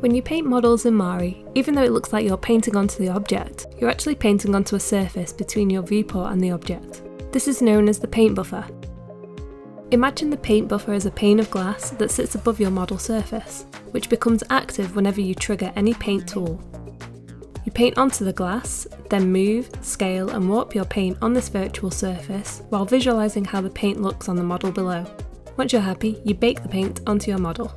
When you paint models in Mari, even though it looks like you're painting onto the object, you're actually painting onto a surface between your viewport and the object. This is known as the paint buffer. Imagine the paint buffer as a pane of glass that sits above your model surface, which becomes active whenever you trigger any paint tool. You paint onto the glass, then move, scale and warp your paint on this virtual surface while visualising how the paint looks on the model below. Once you're happy, you bake the paint onto your model.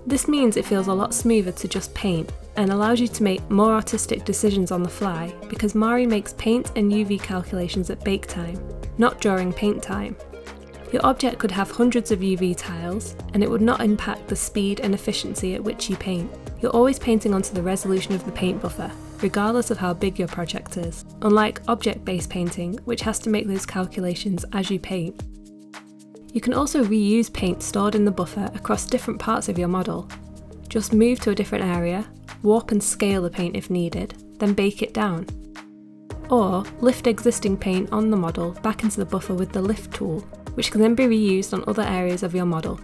This means it feels a lot smoother to just paint and allows you to make more artistic decisions on the fly because Mari makes paint and UV calculations at bake time, not during paint time. Your object could have hundreds of UV tiles and it would not impact the speed and efficiency at which you paint. You're always painting onto the resolution of the paint buffer, regardless of how big your project is, unlike object-based painting, which has to make those calculations as you paint. You can also reuse paint stored in the buffer across different parts of your model. Just move to a different area, warp and scale the paint if needed, then bake it down. Or lift existing paint on the model back into the buffer with the lift tool, which can then be reused on other areas of your model.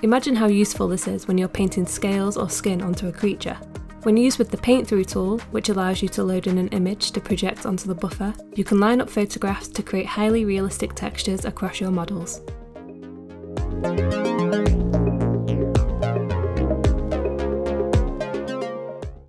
Imagine how useful this is when you're painting scales or skin onto a creature. When used with the paint through tool, which allows you to load in an image to project onto the buffer, you can line up photographs to create highly realistic textures across your models.